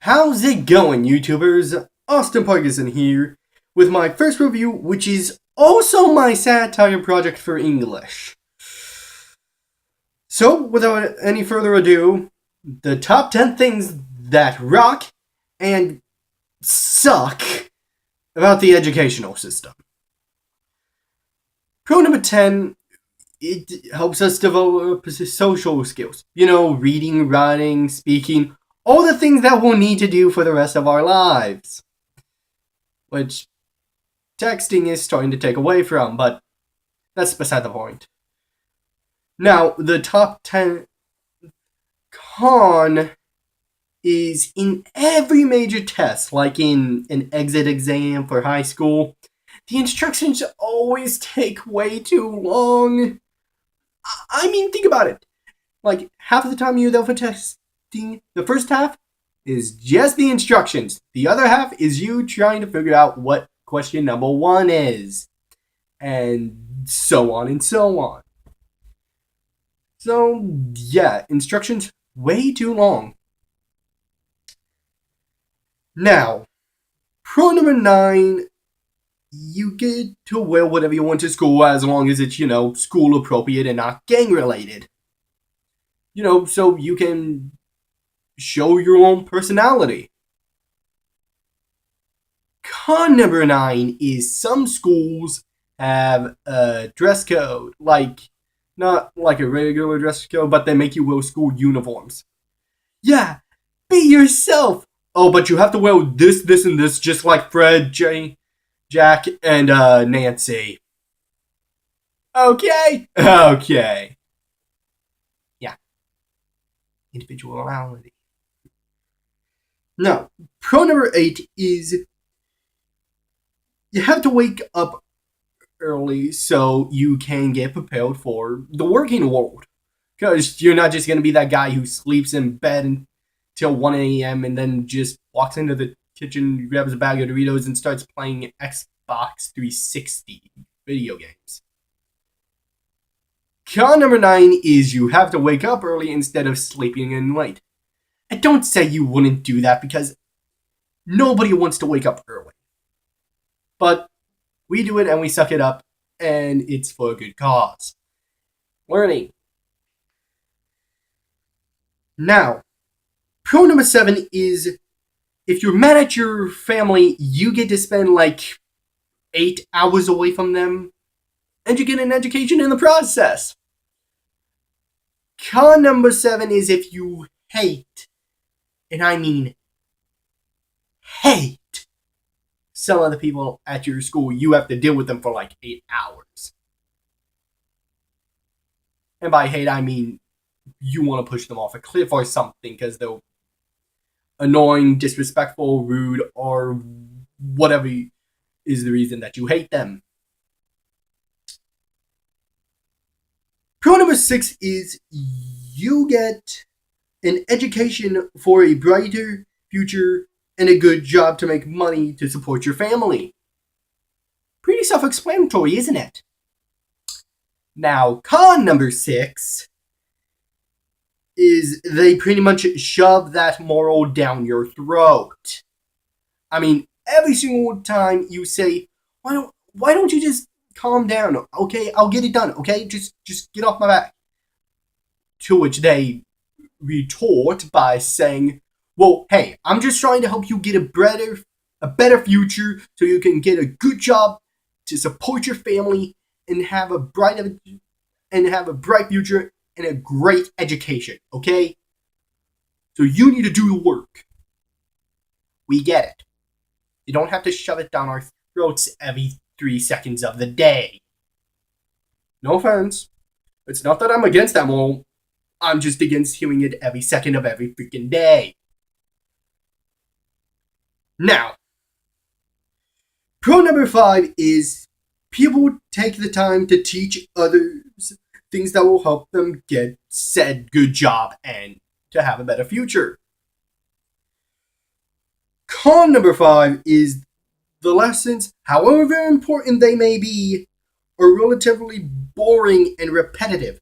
How's it going, YouTubers? Austin Parkinson here with my first review, which is also my satire project for English. So, without any further ado, the top 10 things that rock and suck about the educational system. Pro number 10, it helps us develop social skills. You know, reading, writing, speaking, all the things that we'll need to do for the rest of our lives. Which texting is starting to take away from, but that's beside the point. Now, the top 10 con is in every major test, like in an exit exam for high school, the instructions always take way too long. I mean, think about it. Like, half of the time you're there for testing, the first half is just the instructions. The other half is you trying to figure out what question number 1 is. And so on and so on. So, yeah, instructions way too long. Now, pro number 9, you get to wear whatever you want to school as long as it's, school appropriate and not gang related. So you can show your own personality. Con number 9 is some schools have a dress code, not like a regular dress code, but they make you wear school uniforms. Yeah, be yourself. Oh, but you have to wear this, this, and this, just like Fred, Jack, and Nancy. Okay. Yeah. Individuality. Now, pro number 8 is you have to wake up early so you can get prepared for the working world. Because you're not just going to be that guy who sleeps in bed until 1 a.m. and then just walks into the kitchen, grabs a bag of Doritos, and starts playing Xbox 360 video games. Con number 9 is you have to wake up early instead of sleeping in late. I don't say you wouldn't do that because nobody wants to wake up early. But we do it and we suck it up, and it's for a good cause. Learning. Now, pro number 7 is if you're mad at your family, you get to spend 8 hours away from them, and you get an education in the process. Con number 7 is if you hate, and I mean hate, some of the people at your school, you have to deal with them for 8 hours. And by hate, I mean you want to push them off a cliff or something because they're annoying, disrespectful, rude, or whatever is the reason that you hate them. Pro number 6 is you get an education for a brighter future and a good job to make money to support your family. Pretty self-explanatory, isn't it? Now, con number 6 is they pretty much shove that moral down your throat. I mean, every single time you say, why don't you just calm down? Okay, I'll get it done. Okay, just get off my back. To which they retort by saying, well, hey, I'm just trying to help you get a better future so you can get a good job to support your family and have a bright future and a great education, okay? So you need to do the work. We get it. You don't have to shove it down our throats every 3 seconds of the day. No offense. It's not that I'm against that moral. I'm just against hearing it every second of every freaking day. Now, pro number 5 is people take the time to teach others things that will help them get said good job and to have a better future. Con number 5 is the lessons, however important they may be, are relatively boring and repetitive.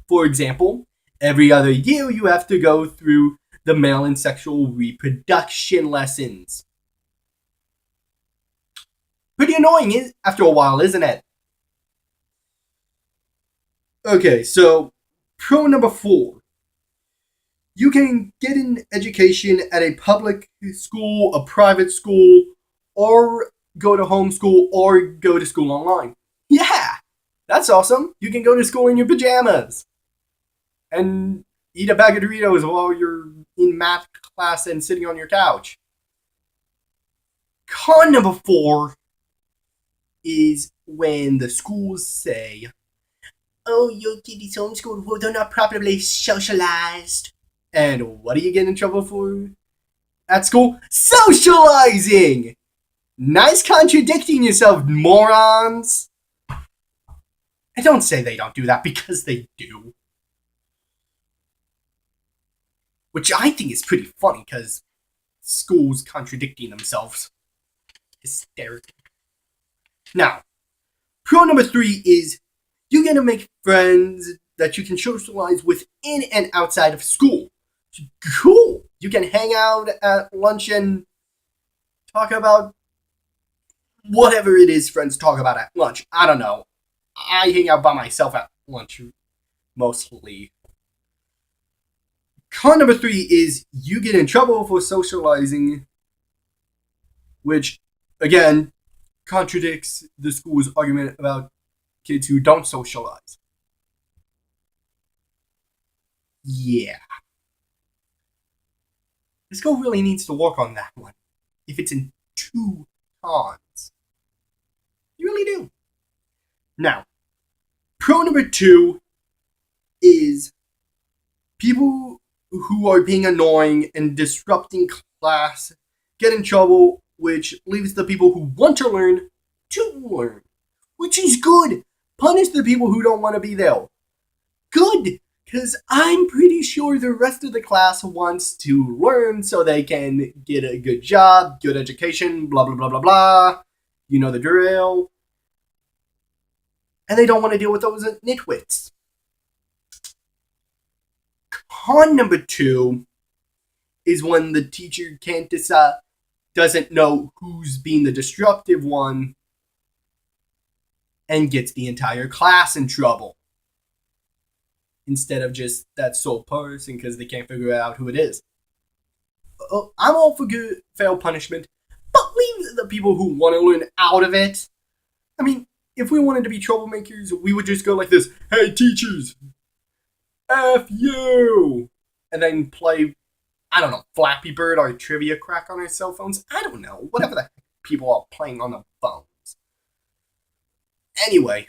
For example, every other year you have to go through the male and sexual reproduction lessons. Pretty annoying after a while, isn't it? Okay, so pro number 4. You can get an education at a public school, a private school, or go to homeschool, or go to school online. Yeah, that's awesome. You can go to school in your pajamas and eat a bag of Doritos while you're in math class and sitting on your couch. Con number 4 is when the schools say, "Oh, your kid is homeschooled, well, they're not properly socialized." And what do you get in trouble for at school? Socializing! Nice contradicting yourself, morons! And don't say they don't do that, because they do. Which I think is pretty funny, because schools contradicting themselves. Hysterical. Now, pro number 3 is you're going to make friends that you can socialize within and outside of school. Cool. You can hang out at lunch and talk about whatever it is friends talk about at lunch. I don't know. I hang out by myself at lunch mostly. Con number 3 is you get in trouble for socializing, which, again, contradicts the school's argument about kids who don't socialize. Yeah. The school really needs to work on that one. If it's in 2 cons. You really do. Now, pro number 2 is people who are being annoying and disrupting class get in trouble, which leaves the people who want to learn, which is good. Punish the people who don't want to be there. Good, because I'm pretty sure the rest of the class wants to learn so they can get a good job, good education, blah, blah, blah, blah, blah. You know the drill. And they don't want to deal with those nitwits. Con number 2 is when the teacher can't decide, doesn't know who's being the disruptive one, and gets the entire class in trouble. Instead of just that sole person because they can't figure out who it is. I'm all for good, fair punishment, but leave the people who want to learn out of it. I mean, if we wanted to be troublemakers, we would just go like this: "Hey, teachers, F you!" And then play, I don't know, Flappy Bird or Trivia Crack on our cell phones. I don't know. Whatever the heck people are playing on the phones. Anyway,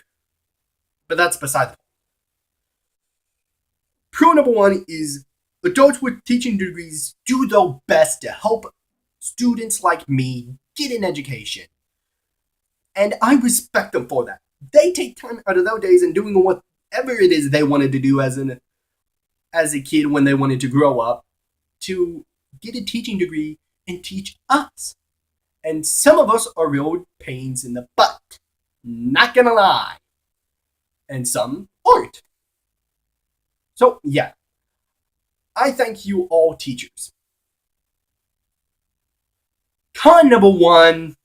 but that's beside the point. Pro number 1 is adults with teaching degrees do their best to help students like me get an education. And I respect them for that. They take time out of their days and doing whatever it is they wanted to do as a kid when they wanted to grow up to get a teaching degree and teach us. And some of us are real pains in the butt. Not gonna lie. And some aren't. So, yeah. I thank you all, teachers. Con number 1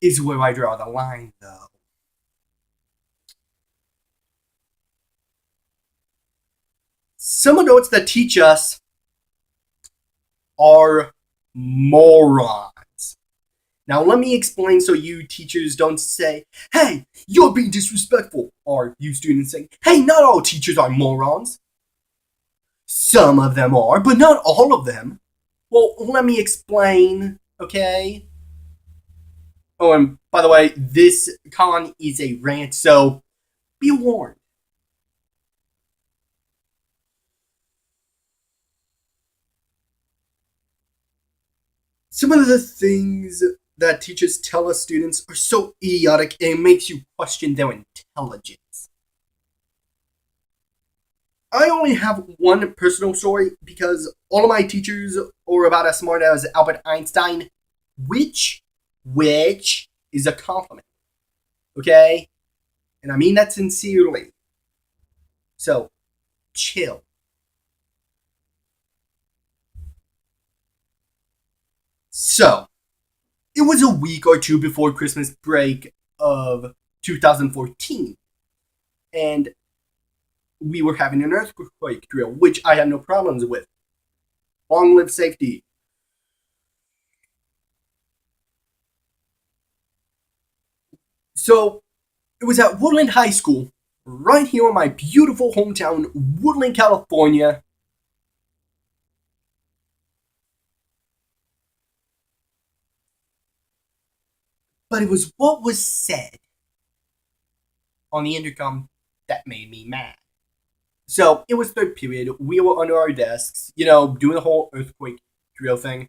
is where I draw the line, though. Some adults that teach us are morons. Now, let me explain so you teachers don't say, "Hey, you're being disrespectful," or you students say, "Hey, not all teachers are morons." Some of them are, but not all of them. Well, let me explain, okay? Oh, and by the way, this con is a rant, so be warned. Some of the things that teachers tell us students are so idiotic it makes you question their intelligence. I only have one personal story because all of my teachers are about as smart as Albert Einstein, which is a compliment. Okay? And I mean that sincerely. So, chill. So, it was a week or two before Christmas break of 2014, and we were having an earthquake drill, which I had no problems with. Long live safety. So, it was at Woodland High School, right here in my beautiful hometown, Woodland, California. But it was what was said on the intercom that made me mad. So, it was third period. We were under our desks, doing the whole earthquake drill thing.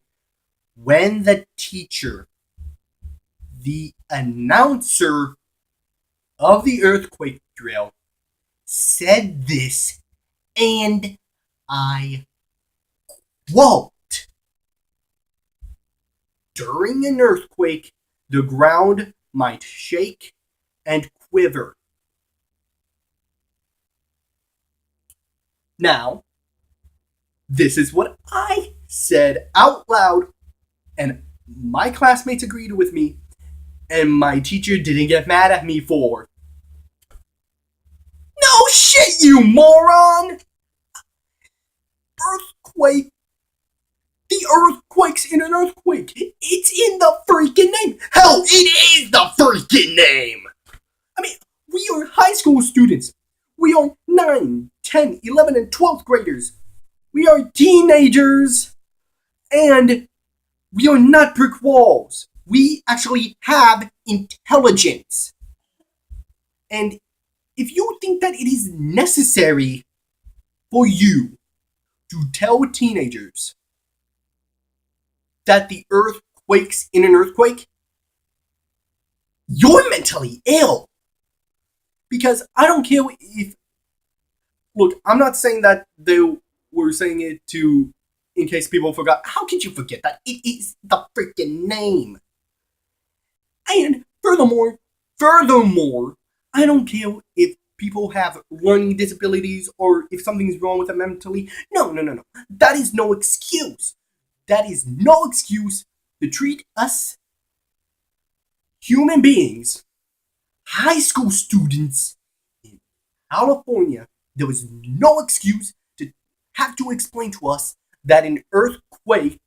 When the teacher, the announcer of the earthquake drill, said this, and I quote, "During an earthquake, the ground might shake and quiver." Now, this is what I said out loud, and my classmates agreed with me, and my teacher didn't get mad at me for. No shit, you moron! Earthquake. The earthquake's in an earthquake. It's in the freaking name. Hell, it is the freaking name. I mean, we are high school students. We are 9, 10, 11, and 12th graders. We are teenagers. And we are not brick walls. We actually have intelligence. And if you think that it is necessary for you to tell teenagers that the earth quakes in an earthquake, you're mentally ill. Because I don't care if... Look, I'm not saying that they were saying it to... in case people forgot. How could you forget that? It is the freaking name. And furthermore, I don't care if people have learning disabilities or if something's wrong with them mentally. No. That is no excuse. That is no excuse to treat us human beings, high school students in California. There was no excuse to have to explain to us that an earthquake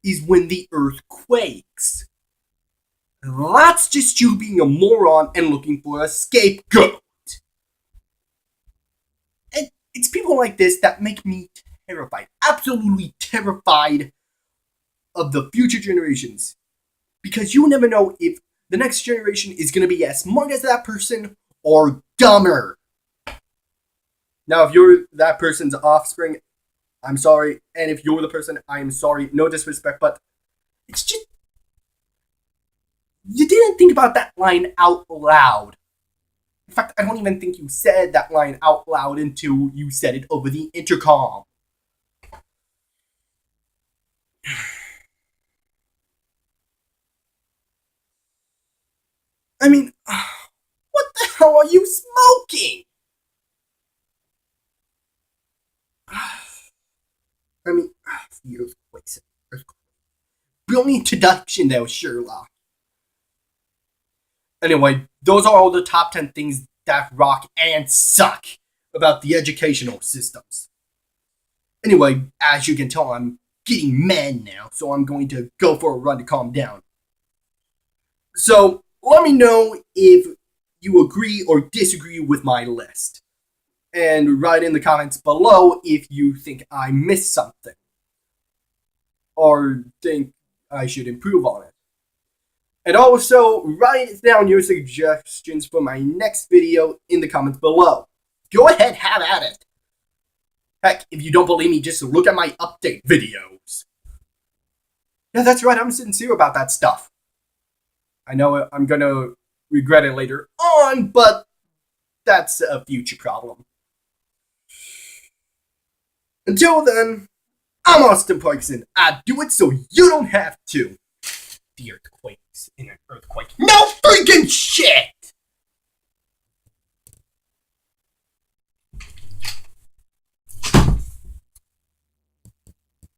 is when the earth quakes. That's just you being a moron and looking for a scapegoat. And it's people like this that make me terrified, absolutely terrified of the future generations. Because you never know if the next generation is going to be as smart as that person or dumber. Now, if you're that person's offspring, I'm sorry. And if you're the person, I'm sorry. No disrespect, but it's just... you didn't think about that line out loud. In fact, I don't even think you said that line out loud until you said it over the intercom. I mean, what the hell are you smoking? I mean, the earthquakes. Brilliant introduction there, Sherlock. Anyway, those are all the top 10 things that rock and suck about the educational systems. Anyway, as you can tell, I'm getting mad now, so I'm going to go for a run to calm down. So, let me know if you agree or disagree with my list. And write in the comments below if you think I missed something. Or think I should improve on it. And also, write down your suggestions for my next video in the comments below. Go ahead, have at it. Heck, if you don't believe me, just look at my update videos. Yeah, that's right, I'm sincere about that stuff. I know I'm gonna regret it later on, but that's a future problem. Until then, I'm Austin Parkinson. I do it so you don't have to. The earthquakes in an earthquake. No freaking shit!